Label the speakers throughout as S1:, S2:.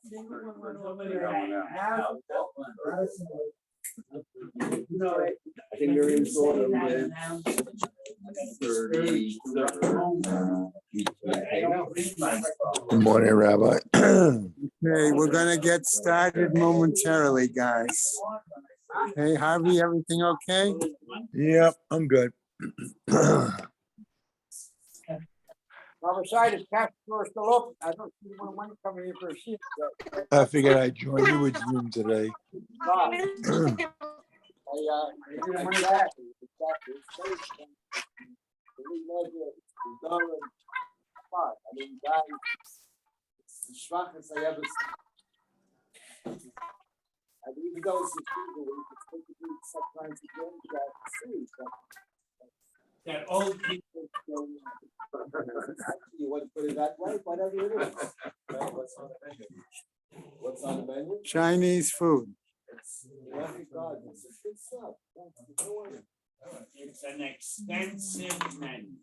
S1: I think Miriam's daughter lives 30.
S2: Good morning, Rabbi.
S3: Okay, we're gonna get started momentarily, guys. Hey, Harvey, everything okay?
S2: Yep, I'm good.
S4: Other side is cash flow still open. I don't see one money coming in for a sheet.
S2: I figured I'd join you with Zoom today.
S4: I need the money back. I mean, guys, the schwachest I ever seen. And even though it's a people, we can do sometimes again, that old people don't. You want to put it that way, whatever it is. What's on the menu? What's on the menu?
S3: Chinese food.
S4: It's good stuff.
S5: It's an extensive menu.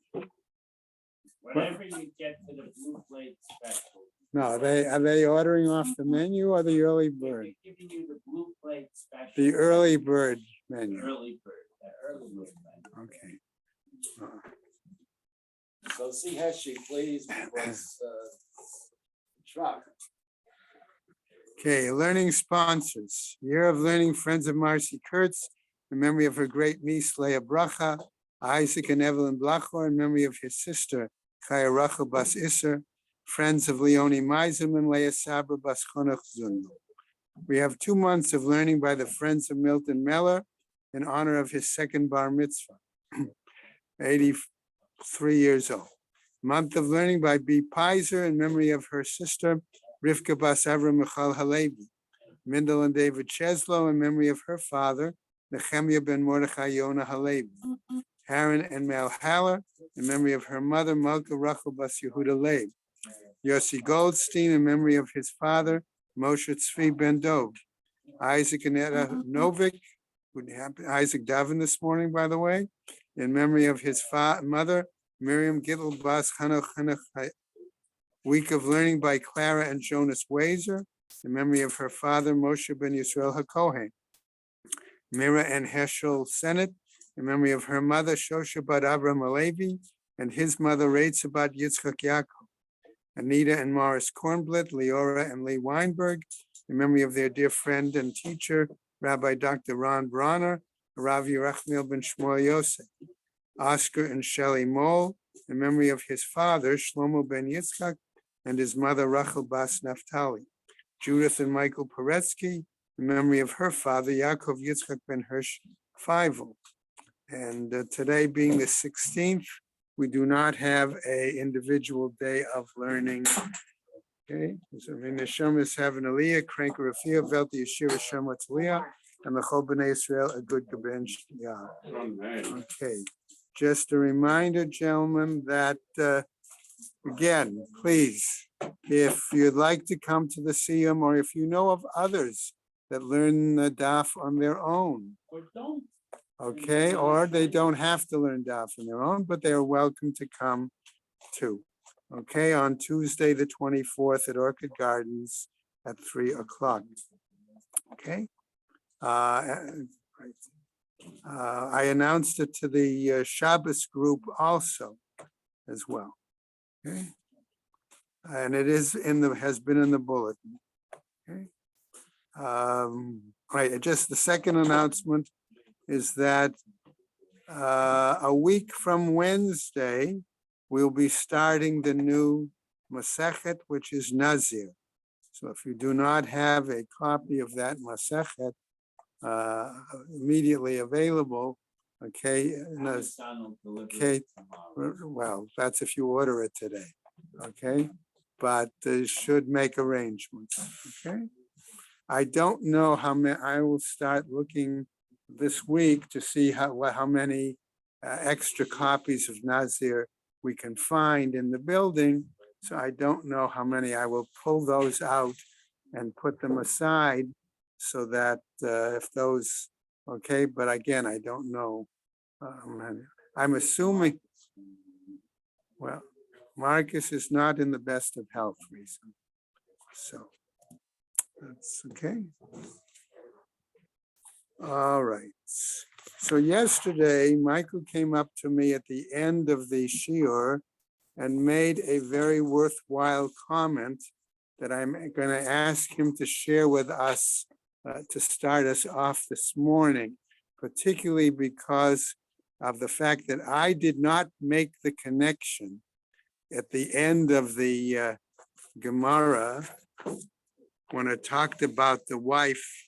S5: Whatever you get to the blue plate special.
S3: No, are they ordering off the menu or the early bird?
S5: They're giving you the blue plate special.
S3: The early bird menu.
S5: Early bird, the early bird menu.
S3: Okay.
S4: So see Heshy, please, because schwach.
S3: Okay, learning sponsors. Year of Learning, Friends of Marcy Kurtz, in memory of her great niece Leah Bracha, Isaac and Evelyn Blachor, in memory of his sister Chaya Rachel Bas Isser, Friends of Leonie Meisem and Leah Sabra Bas Chonoch Zundel. We have 2 months of learning by the Friends of Milton Meller in honor of his second bar mitzvah, 83 years old. Month of learning by B. Pizer in memory of her sister Rivka Bas Avram Michal Halevi. Mendel and David Cheslow in memory of her father, Nehemiah ben Mordechai Yonah Halevi. Haran and Mel Haller in memory of her mother, Malka Rachel Bas Yehuda Leib. Yossi Goldstein in memory of his father, Moshe Tzvi ben Dov. Isaac and Etta Novik, Isaac Davin this morning, by the way, in memory of his mother, Miriam Gittel Bas Hanoch. Week of learning by Clara and Jonas Wazer, in memory of her father, Moshe ben Yisrael HaKohen. Mira and Heschel Sennett, in memory of her mother, Shosha Bat Avram Alevi, and his mother, Reitza Bat Yitzchak Yaakov. Anita and Morris Kornblit, Leora and Lee Weinberg, in memory of their dear friend and teacher, Rabbi Dr. Ron Bronner, Rav Yerachmiel ben Shmuel Yosef. Oscar and Shelley Moll, in memory of his father, Shlomo ben Yitzchak, and his mother, Rachel Bas Naftali. Judith and Michael Poretsky, in memory of her father, Yaakov Yitzchak ben Hirsch Feivel. And today being the 16th, we do not have an individual day of learning. Okay, so in the Neshamis have an Aliyah, Krank Rafia, Velti Yeshua Shemat Aliyah, and the Chol B'nai Israel, a good Gaben Shiyah. Okay, just a reminder, gentlemen, that again, please, if you'd like to come to the Siyum, or if you know of others that learn the daf on their own,
S5: Or don't.
S3: okay, or they don't have to learn daf on their own, but they are welcome to come too. Okay, on Tuesday, the 24th at Orchid Gardens at 3 o'clock. Okay. I announced it to the Shabbos group also as well. Okay. And it is has been in the bulletin. Okay. Right, just the second announcement is that a week from Wednesday, we'll be starting the new Masechet, which is Nazir. So if you do not have a copy of that Masechet immediately available, okay, okay, well, that's if you order it today, okay, but should make arrangements, okay. I don't know how many. I will start looking this week to see how many extra copies of Nazir we can find in the building. So I don't know how many. I will pull those out and put them aside so that if those, okay, but again, I don't know. I'm assuming, well, Marcus is not in the best of health recently. So, That's okay. All right. So yesterday, Michael came up to me at the end of the shiur and made a very worthwhile comment that I'm going to ask him to share with us to start us off this morning, particularly because of the fact that I did not make the connection at the end of the Gemara when it talked about the wife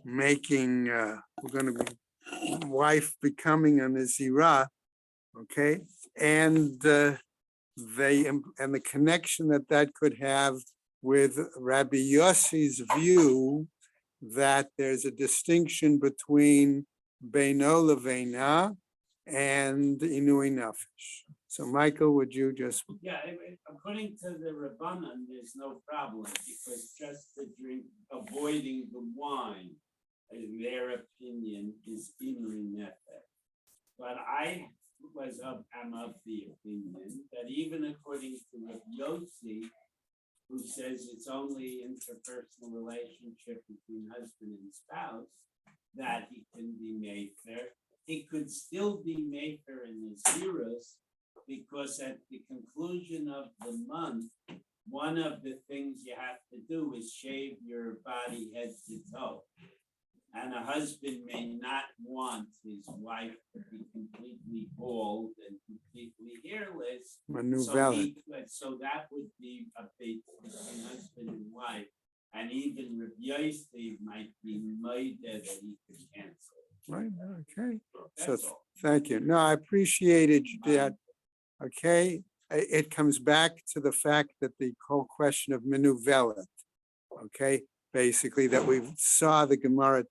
S3: making, we're going to be wife becoming a Nazirah, okay? And the connection that could have with Rabbi Yossi's view that there's a distinction between Beino Leveina and Inui Nefesh. So Michael, would you just,
S5: Yeah, according to the Rabbanan, there's no problem because just the drink, avoiding the wine, in their opinion, is Inui Nefesh. But I am of the opinion that even according to Rabbi Yossi, who says it's only interpersonal relationship between husband and spouse, that he can be mefer. He could still be mefer in his zeros, because at the conclusion of the month, one of the things you have to do is shave your body head to toe. And a husband may not want his wife to be completely bald and completely hairless. So that would be a big between husband and wife. And even Rabbi Yossi might be made that he could cancel.
S3: right, okay. So
S5: That's all.
S3: thank you. No, I appreciated that. Okay, it comes back to the fact that the whole question of menuvelet, okay, basically that we saw the Gemara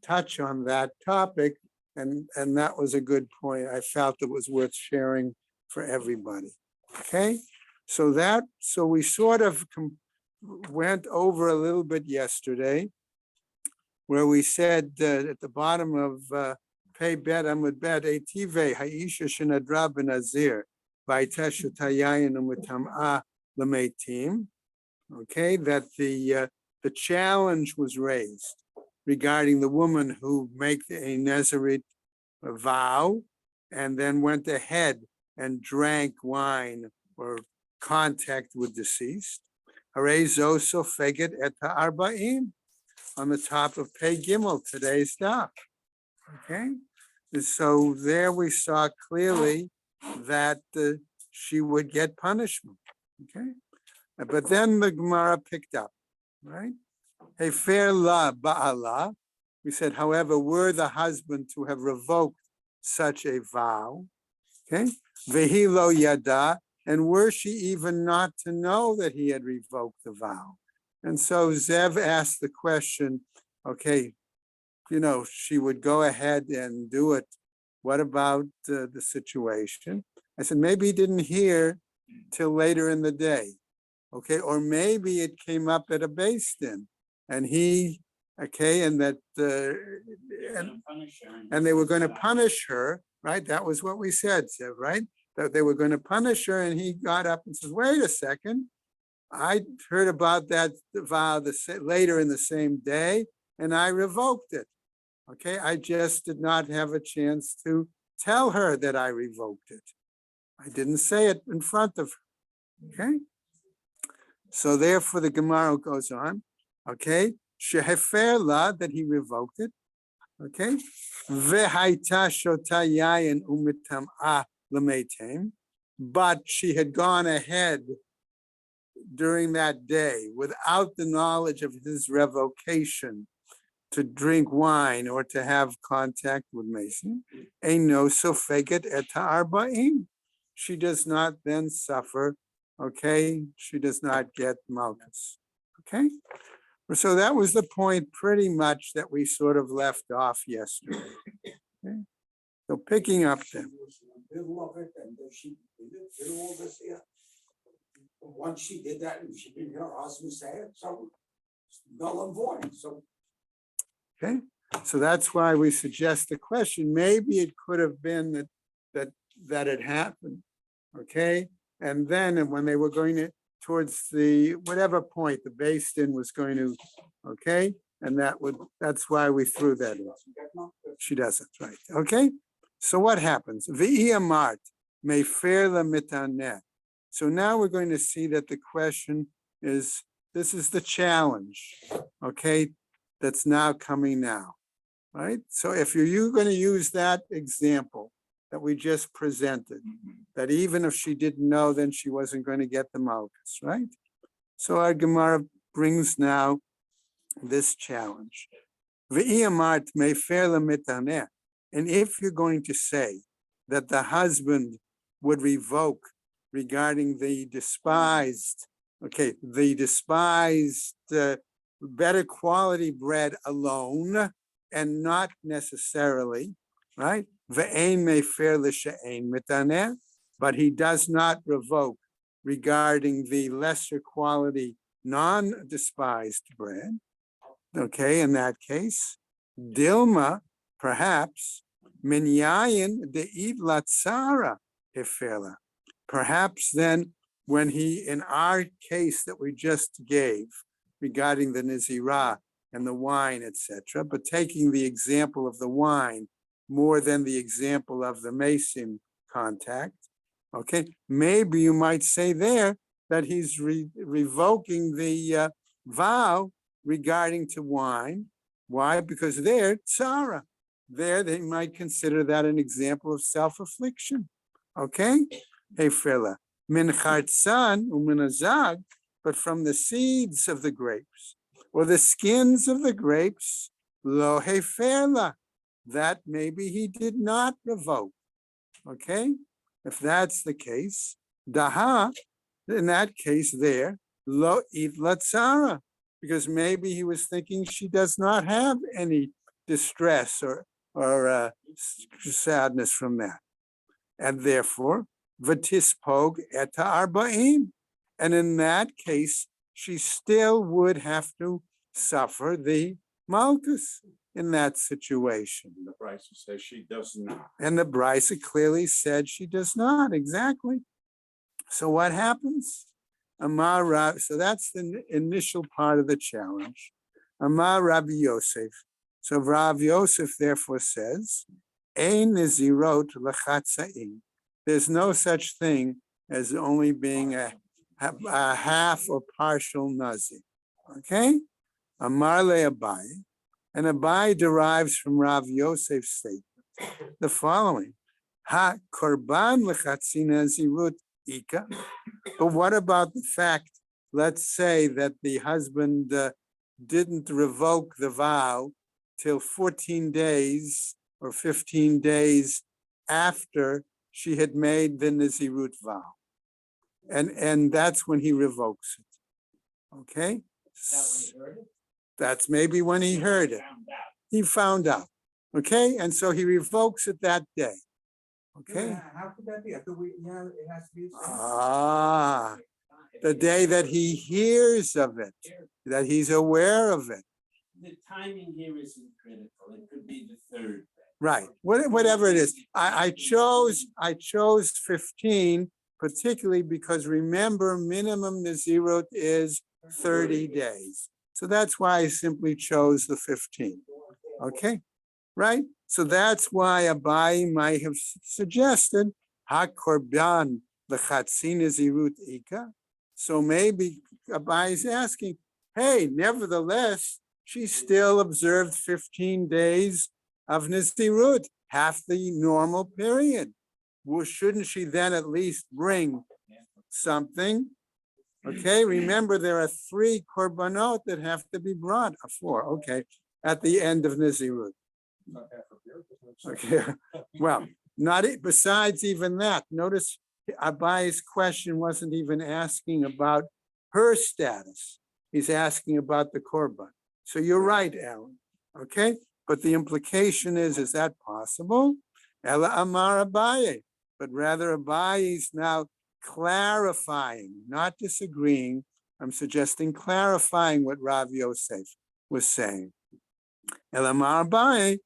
S3: touch on that topic, and that was a good point. I felt it was worth sharing for everybody. Okay, so we sort of went over a little bit yesterday, where we said at the bottom of Pei Bet Amud Bet Etive Haisha Shenadra Benazir Vayta Shutayayin U'Mitam'a L'Meitim. Okay, that the challenge was raised regarding the woman who make a Nazarite vow and then went ahead and drank wine or contact with deceased. Harei zo sofeget et ha'arba'im, on the top of Pei Gimel, today's daf. Okay, so there we saw clearly that she would get punishment. Okay, but then the Gemara picked up, right? Hefer la ba'ala. We said, however, were the husband to have revoked such a vow, okay, vehi lo yada, and were she even not to know that he had revoked the vow. And so Zev asked the question, okay, she would go ahead and do it. What about the situation? I said, maybe he didn't hear till later in the day, okay? Or maybe it came up at a Beis Din, and he, okay, and that, and they were going to punish her, right? That was what we said, Zev, right? That they were going to punish her, and he got up and says, wait a second. I heard about that vow later in the same day, and I revoked it. Okay, I just did not have a chance to tell her that I revoked it. I didn't say it in front of her. Okay, so therefore the Gemara goes on. Okay, shehefer la, that he revoked it. Okay, vehaita shota yayin u'mitam'a l'meitem, but she had gone ahead during that day without the knowledge of his revocation to drink wine or to have contact with Mason. Eino sofeget et ha'arba'im. She does not then suffer, okay? She does not get malchus, okay? So that was the point pretty much that we sort of left off yesterday. Okay? So picking up then.
S1: Middle of it, and she did all this here. Once she did that, and she didn't hear her husband say it, so it's null and void. So
S3: okay, so that's why we suggest the question. Maybe it could have been that it happened. Okay, and then when they were going towards the, whatever point the based in was going to, okay? And that's why we threw that in. She doesn't, right? Okay? So what happens? V'iyamart may fair the mitaneh. So now we're going to see that the question is, this is the challenge, okay? That's now coming now, right? So if you're going to use that example that we just presented, that even if she didn't know, then she wasn't going to get the malchus, right? So our Gemara brings now this challenge. V'iyamart may fair the mitaneh. And if you're going to say that the husband would revoke regarding the despised, better quality bread alone and not necessarily, right? Ve'ein may fair l'she'ein mitaneh, but he does not revoke regarding the lesser quality non-despised bread. Okay, in that case, Dilma, perhaps, minyayin de'id latzara hefela. Perhaps then, when he, in our case that we just gave regarding the Nizirah and the wine, etc., but taking the example of the wine more than the example of the Mason contact, okay, maybe you might say there that he's revoking the vow regarding to wine. Why? Because there, tzara. There, they might consider that an example of self-affliction. Okay? Hefela. Min chartzan umin azag, but from the seeds of the grapes, or the skins of the grapes, lo hefela. That maybe he did not revoke. Okay? If that's the case, daha, in that case there, lo it latzara. Because maybe he was thinking she does not have any distress or sadness from that. And therefore, v'tispog eta arba'im. And in that case, she still would have to suffer the malchus in that situation.
S6: The Brisa says she doesn't.
S3: And the Brisa clearly said she does not, exactly. So what happens? Amar Rav, so that's the initial part of the challenge. Amar Rabbi Yosef. So Rav Yosef therefore says, Ein nizirot lechatzaim. There's no such thing as only being a half or partial nazir. Okay? Amar le Abai. And Abai derives from Rav Yosef's statement the following: Ha korban lechatzin nazirut ika. But what about the fact, let's say that the husband didn't revoke the vow till 14 days or 15 days after she had made the Nazirut vow. And that's when he revokes it. Okay? That's maybe when he heard it. He found out. Okay? And so he revokes it that day. Okay?
S4: How could that be? I thought it has to be.
S3: The day that he hears of it, that he's aware of it.
S5: The timing here isn't critical. It could be the third day.
S3: Right, whatever it is. I chose 15, particularly because remember, minimum Nazirut is 30 days. So that's why I simply chose the 15. Okay, right? So that's why Abai might have suggested Ha Korban L'Chatzin Nazirut Ika. So maybe Abai is asking, hey, nevertheless, she still observed 15 days of Nazirut, half the normal period. Well, shouldn't she then at least bring something? Okay, remember there are 3 korbanot that have to be brought, 4, okay, at the end of Nazirut. Okay, well, besides even that, notice Abai's question wasn't even asking about her status. He's asking about the korban. So you're right, Alan, okay? But the implication is that possible? Ela Amar Abaye, but rather Abaye is now clarifying, not disagreeing. I'm suggesting clarifying what Rav Yosef was saying. Ela Amar Abaye,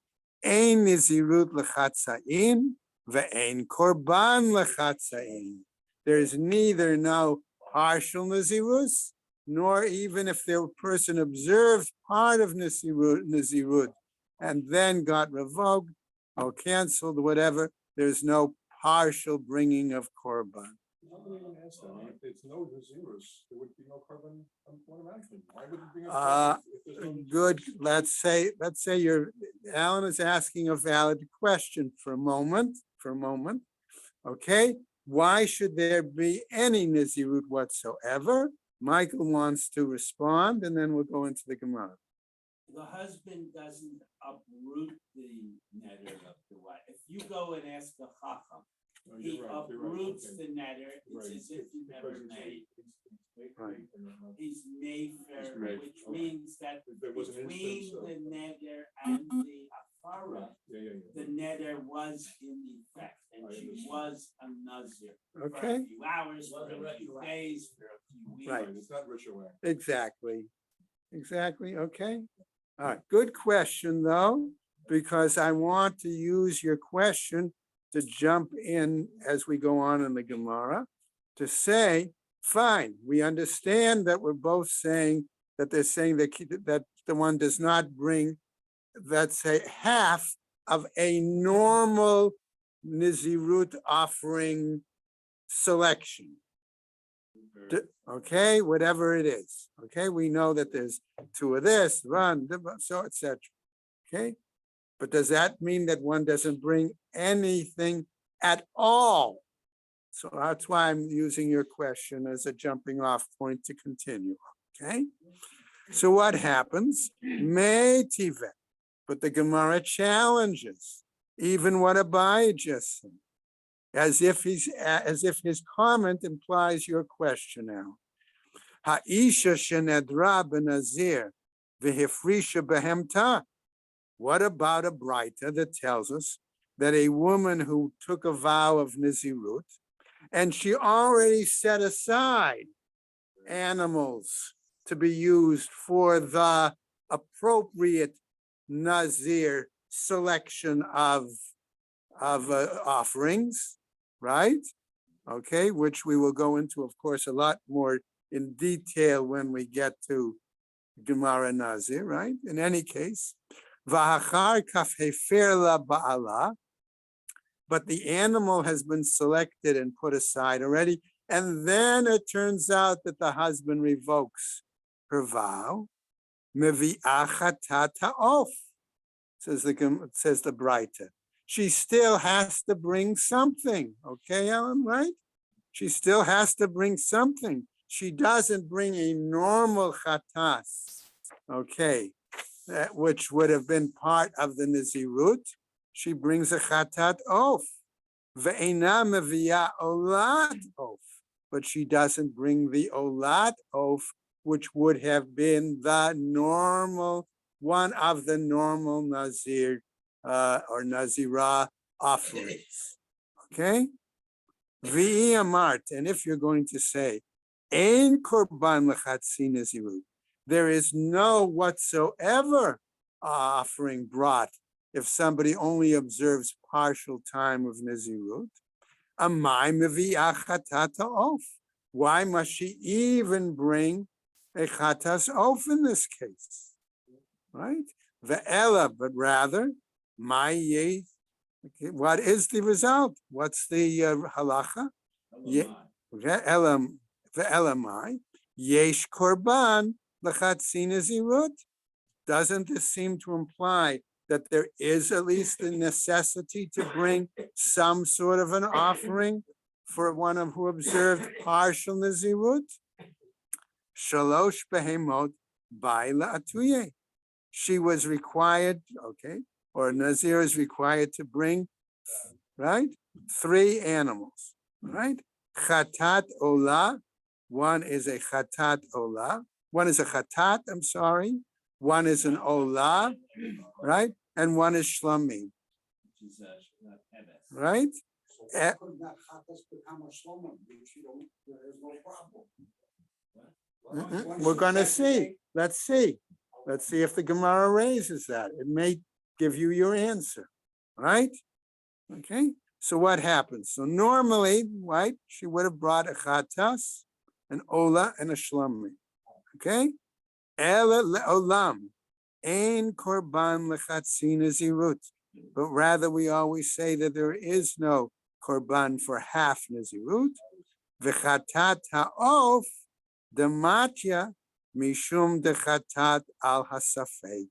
S3: Ein nizirut lechatzain ve'ein korban lechatzain. There's neither no partial nazirus, nor even if the person observed part of nazirut and then got revoked or canceled, whatever, there's no partial bringing of korban.
S6: If there's no Nazirus, there would be no carbon automatically. Why would it bring up?
S3: Uh,
S6: carbon if there's no
S3: Good.
S6: Nazirus?
S3: Let's say Alan is asking a valid question for a moment. Okay, why should there be any Nazirut whatsoever? Michael wants to respond, and then we'll go into the Gemara.
S5: The husband doesn't uproot the netter of the wife. If you go and ask the chacham,
S6: No,
S5: he
S6: you're right,
S5: uproots
S6: okay.
S5: the netter, it's
S6: Right.
S5: as if he never
S6: Because
S5: made.
S3: Right.
S5: He's mefer,
S6: made,
S5: which
S6: okay.
S5: means that
S6: There was an
S5: between
S6: instance of-
S5: the netter and the afara,
S6: Yeah.
S5: the netter was in effect, and
S6: I
S5: she
S6: understand.
S5: was a nazir. For
S3: Okay.
S5: a few hours, for a few days, for a few weeks.
S3: Right.
S6: It's not retroactive.
S3: Exactly. Okay. All right. Good question, though, because I want to use your question to jump in as we go on in the Gemara to say, fine, we understand that we're both saying that they're saying that the one does not bring, let's say, half of a normal Nizirut offering selection. Okay, whatever it is. Okay, we know that there's two of this, so etc. Okay, but does that mean that one doesn't bring anything at all? So that's why I'm using your question as a jumping off point to continue. Okay, so what happens? May tivet, but the Gemara challenges even what Abai just said, as if his comment implies your question now. Ha'isha shenedra benazir v'hifrisha behemta. What about a braita that tells us that a woman who took a vow of Nizirut and she already set aside animals to be used for the appropriate Nazir selection of offerings, right? Okay, which we will go into, of course, a lot more in detail when we get to Gemara Nazir, right? In any case, V'achar kaf hefer la ba'ala, but the animal has been selected and put aside already, and then it turns out that the husband revokes her vow. Mevi'ah chatat ha'of, says the Braita. She still has to bring something, okay, Ellen, right? She still has to bring something. She doesn't bring a normal chatas, okay, which would have been part of the Nizirut. She brings a chatat oaf. Ve'ena mevi'ah olat oaf. But she doesn't bring the olat oaf, which would have been the normal, one of the normal Nazir or Nazirah offerings. Okay? V'i amart, and if you're going to say, ein korban lechatzi Nazirut, there is no whatsoever offering brought if somebody only observes partial time of Nazirut. Amai mevi'ah chatat ha'of. Why must she even bring a chatas oaf in this case? Right? Ve'ela, but rather, okay, what is the result? What's the halacha? Ve'ela mai, yesh korban l'chatzi Nazirut. Doesn't this seem to imply that there is at least the necessity to bring some sort of an offering for one of who observed partial Nazirut? Shalosh behemot baila atuye. She was required, okay, or Nazir is required to bring, right, 3 animals, right? Chatat olah, one is a chatat olah, one is a chatat, I'm sorry, one is an olah, right? And one is shlamim, right?
S1: So how could that chatas become a shlomo, which you don't, there's no problem?
S3: We're gonna see. Let's see. Let's see if the Gemara raises that. It may give you your answer, right? Okay, so what happens? So normally, right, she would have brought a chatas, an ola, and a shlami. Okay? Ela le'olam, ein korban lechatzi nazirut. But rather we always say that there is no korban for half nazirut. V'chatat ha'of dematya mishum dechatat al hasafek.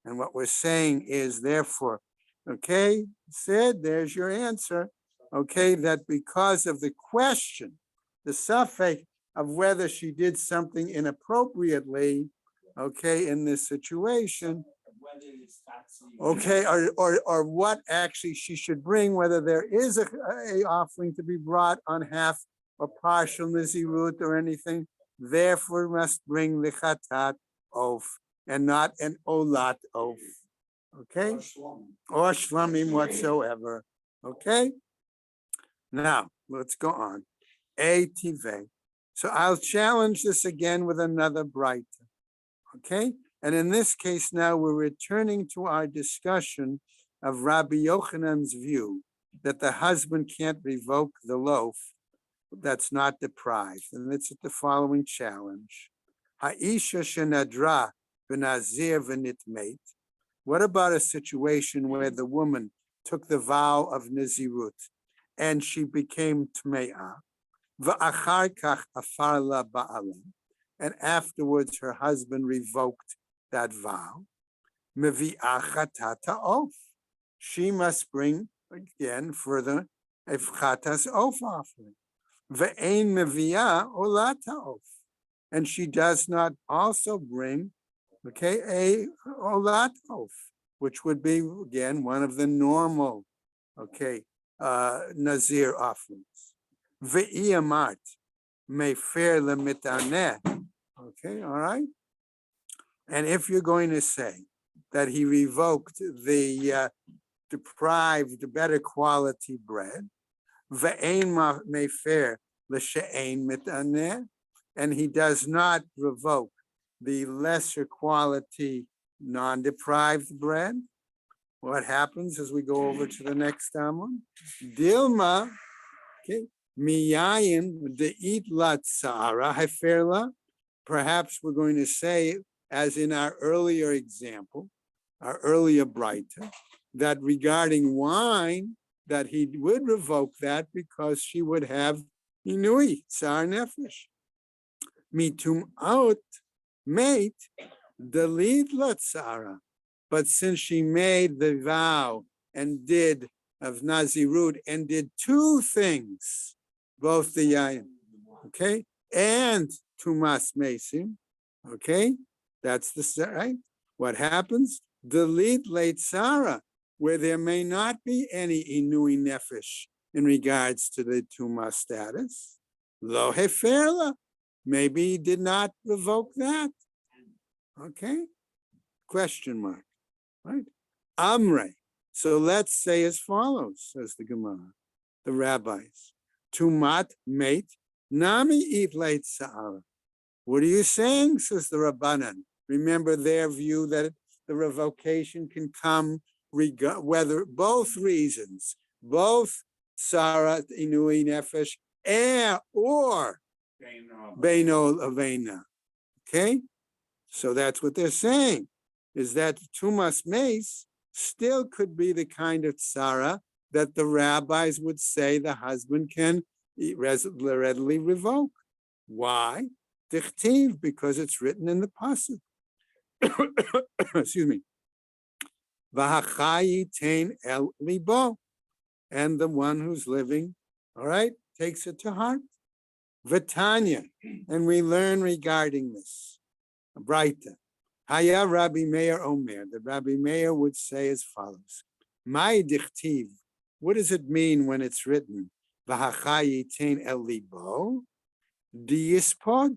S3: And what we're saying is, therefore, okay, Sid, there's your answer. Okay, that because of the question, the suffix of whether she did something inappropriately, okay, in this situation,
S5: Whether it's taxi.
S3: okay, or what actually she should bring, whether there is a offering to be brought on half or partial nizirut or anything, therefore must bring the chatat oaf and not an olat oaf. Okay, or shlamim whatsoever. Okay, now let's go on. A tive. So I'll challenge this again with another bright. Okay, and in this case now we're returning to our discussion of Rabbi Yochanan's view that the husband can't revoke the loaf that's not deprived, and it's the following challenge: Ha'isha shenadra v'nazir v'nitmeit. What about a situation where the woman took the vow of Nizirut and she became Tme'ah, v'achar kach afar la ba'ala, and afterwards her husband revoked that vow, mevi'ah chatata off. She must bring again further a chatas off offering. Ve'ein mevi'ah olata off. And she does not also bring, okay, a olat oaf, which would be again one of the normal, okay, nazir offerings. Ve'iyamart mefer lemitaneh. Okay, all right. And if you're going to say that he revoked the deprived, better quality bread, ve'ein mefer l'she'ein mitaneh, and he does not revoke the lesser quality non-deprived bread, what happens as we go over to the next one? Dilma, okay, miyayin de'it latzara heferla. Perhaps we're going to say, as in our earlier example, our earlier brighter, that regarding wine, that he would revoke that because she would have inui, tsar nefesh. Mitum out mate, delete latzara. But since she made the vow and did of Nazirut and did two things, both the yayin, okay, and tumas mesim, okay, that's the right. What happens? Delete late Sarah, where there may not be any inui nefesh in regards to the tumas status. Lo heferla, maybe he did not revoke that. Okay, question mark, right? Amre. So let's say as follows, says the Gemara, the rabbis. Tumat mate nami eat late sa'ara. What are you saying, says the Rabbanan? Remember their view that the revocation can come whether both reasons, both Sarah Inui Nefesh or Beino Avena. Okay? So that's what they're saying, is that Tumas Mace still could be the kind of tsara that the rabbis would say the husband can readily revoke. Why? Dichtiv, because it's written in the pasuk. Excuse me. V'hachayi tein el libo, and the one who's living, all right, takes it to heart. V'tanya, and we learn regarding this. Braita. Haya Rabbi Meir Omer. The Rabbi Meir would say as follows: My dichtiv. What does it mean when it's written? V'hachayi tein el libo diyispod,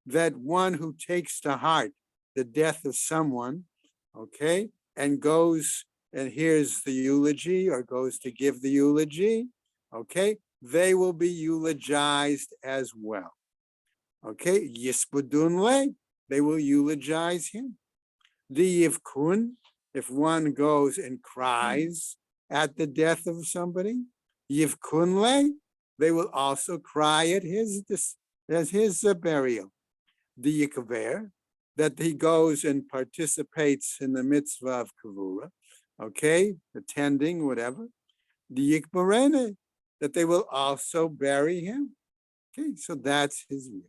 S3: that one who takes to heart the death of someone, okay, and goes and hears the eulogy or goes to give the eulogy, okay, they will be eulogized as well. Okay, yispudun le, they will eulogize him. The yivkun, if one goes and cries at the death of somebody, yivkun le, they will also cry at his There's his burial. The Yikver, that he goes and participates in the mitzvah of Kavura, okay, attending, whatever. The Yikbarene, that they will also bury him. Okay, so that's his view.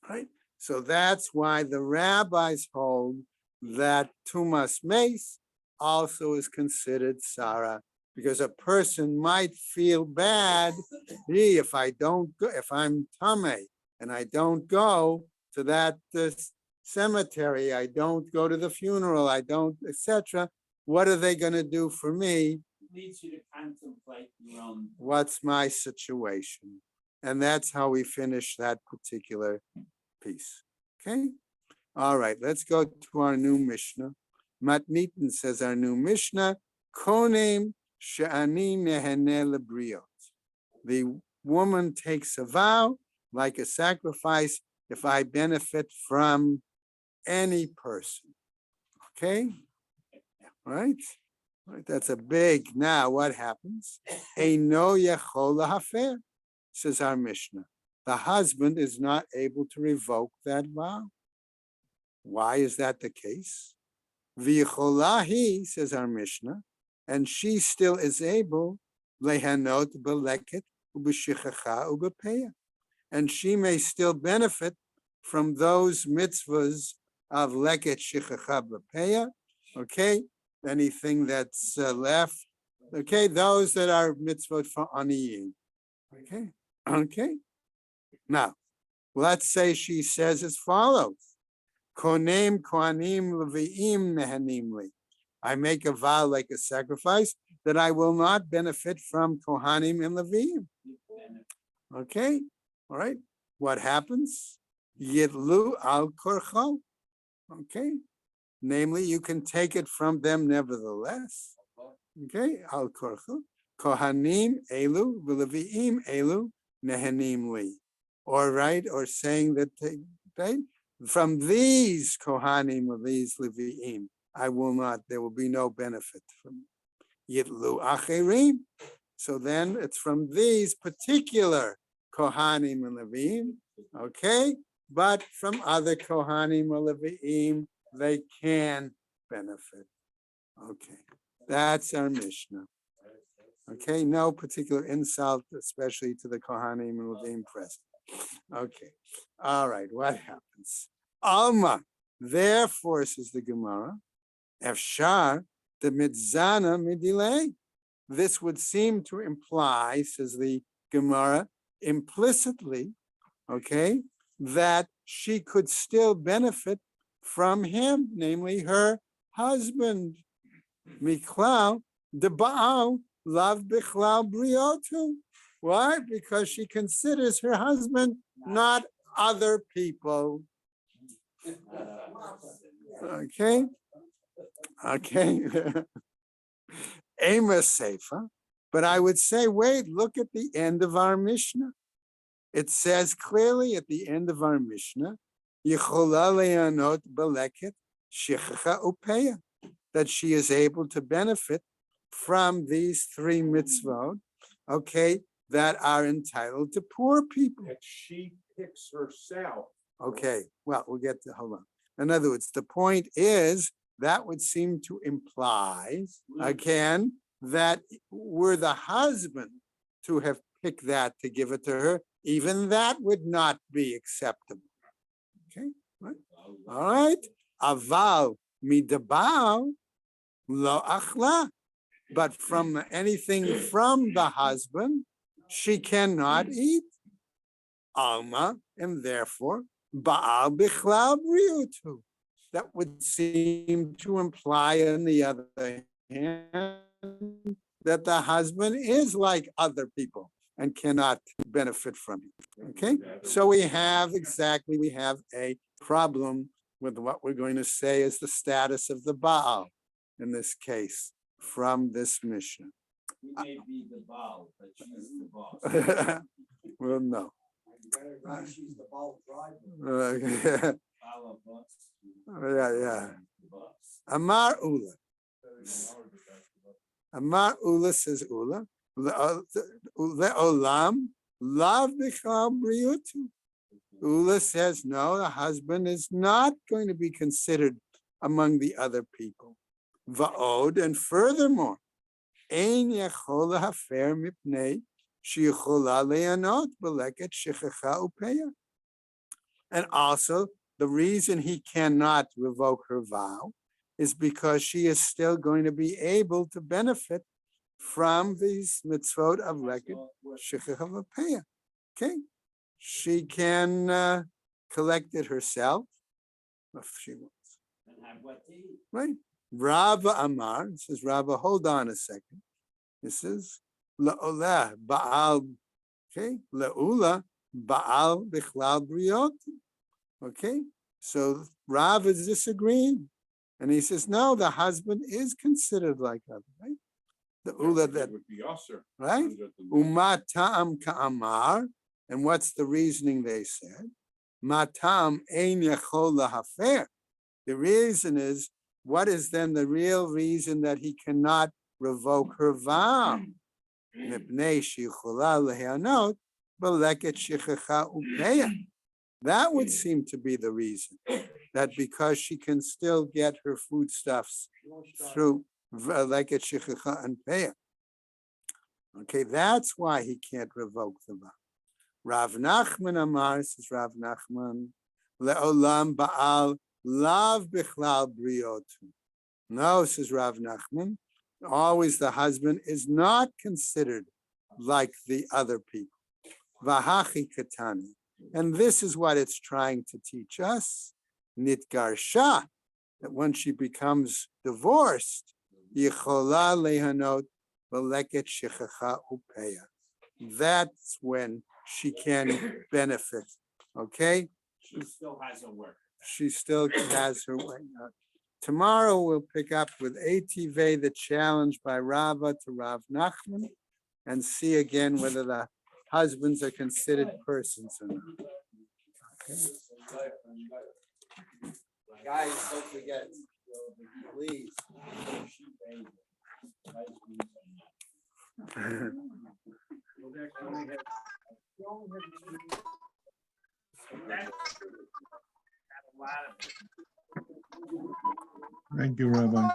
S3: Right? So that's why the rabbis hold that Tumas Mace also is considered Sarah, because a person might feel bad, "Gee, if I don't go, if I'm Tame and I don't go to that cemetery, I don't go to the funeral, I don't, etc. What are they going to do for me?
S5: Leads you to contemplate your own.
S3: What's my situation?" And that's how we finish that particular piece. Okay? All right, let's go to our new Mishnah. Matnitin says our new Mishnah, Konem she'ani nehene lebriot. The woman takes a vow, like a sacrifice, if I benefit from any person. Okay? Right? Right, that's a big, now what happens? Eino yachol lahafer, says our Mishnah. The husband is not able to revoke that vow. Why is that the case? V'yicholahi, says our Mishnah, and she still is able, lehanot beleket ub'shichacha u'b'peya, and she may still benefit from those mitzvahs of leket shichacha b'peya, okay? Anything that's left, okay? Those that are mitzvot for aniyim, okay? Okay? Now, let's say she says as follows. Konem kohanim leviim nehanim li. I make a vow like a sacrifice that I will not benefit from kohanim and leviim. Okay, all right. What happens? Yidlu al korcho. Okay, namely, you can take it from them nevertheless. Okay, al korcho. Kohanim elu v'leviim elu nehanim li. Or right, or saying that right? From these Kohanim or these Leviim, I will not, there will be no benefit from Yitlu Acherim. So then it's from these particular Kohanim and Leviim, okay? But from other Kohanim or Leviim, they can benefit. Okay, that's our Mishnah. Okay, no particular insult, especially to the Kohanim and Leviim present. Okay, all right, what happens? Alma, therefore, says the Gemara, Efshar, the mitzana midilei. This would seem to imply, says the Gemara, implicitly, okay, that she could still benefit from him, namely her husband. Miklau, the Baal, love bichlal briotu. Why? Because she considers her husband not other people. Okay. Okay. Amos Sefer. But I would say, wait, look at the end of our Mishnah. It says clearly at the end of our Mishnah, Yechola le'anot beleket shichacha upeya, that she is able to benefit from these three mitzvot, okay, that are entitled to poor people.
S6: That she picks herself.
S3: Okay, well, we'll get to, hold on. In other words, the point is that would seem to imply, again, that were the husband to have picked that to give it to her, even that would not be acceptable. Okay, right? All right. Aval midabal lo achla. But from anything from the husband, she cannot eat. Alma, and therefore, Baal bichlal briutu. That would seem to imply, on the other hand, that the husband is like other people and cannot benefit from it. Okay, so we have a problem with what we're going to say is the status of the Baal in this case from this mission.
S5: He may be the Baal, but she's the boss.
S3: Well, no.
S1: She's the ball driver.
S5: Baal of boss.
S3: Yeah.
S5: The boss.
S3: Amar Ula. Amar Ula says Ula. Le'olam Love Bichal Briutu. Ula says, no, the husband is not going to be considered among the other people. Va'od, and furthermore, Ein Yachola Hafer Mipnei Sheyichola Leanot Beleket Shechacha Upeya. And also, the reason he cannot revoke her vow is because she is still going to be able to benefit from these mitzvot of Leket Shechacha Upeya. Okay? She can collect it herself if she wants.
S5: And have what to eat.
S3: Right? Rava Amar says, Rava, hold on a second. This is La'olah Baal. Okay? La'ula Baal Bichlal Briot. Okay? So Rav is disagreeing. And he says, no, the husband is considered like other, right? The Ula that,
S6: would be us, sir.
S3: right? Umat Ta'am Ka'amar. And what's the reasoning they said? Matam ein yachol lahafer. The reason is, what is then the real reason that he cannot revoke her vow? Mipnei sheyichola lehanot beleket shechacha upeya. That would seem to be the reason, that because she can still get her foodstuffs through beleket shechacha and peya. Okay, that's why he can't revoke the vow. Rav Nachman Amar, says Rav Nachman, Le'olam Baal Lav Bichlal Briotu. No, says Rav Nachman, always the husband is not considered like the other people. Vahachi Katani. And this is what it's trying to teach us. Nitgarsha, that when she becomes divorced, Yichola Lehanot Beleket Shechacha Upeya. That's when she can benefit. Okay?
S5: She still has a work.
S3: She still has her way. Tomorrow we'll pick up with Ative, the challenge by Rava to Rav Nachman, and see again whether the husbands are considered persons or not.
S4: Guys, don't forget, please.
S2: Thank you, Rabbi.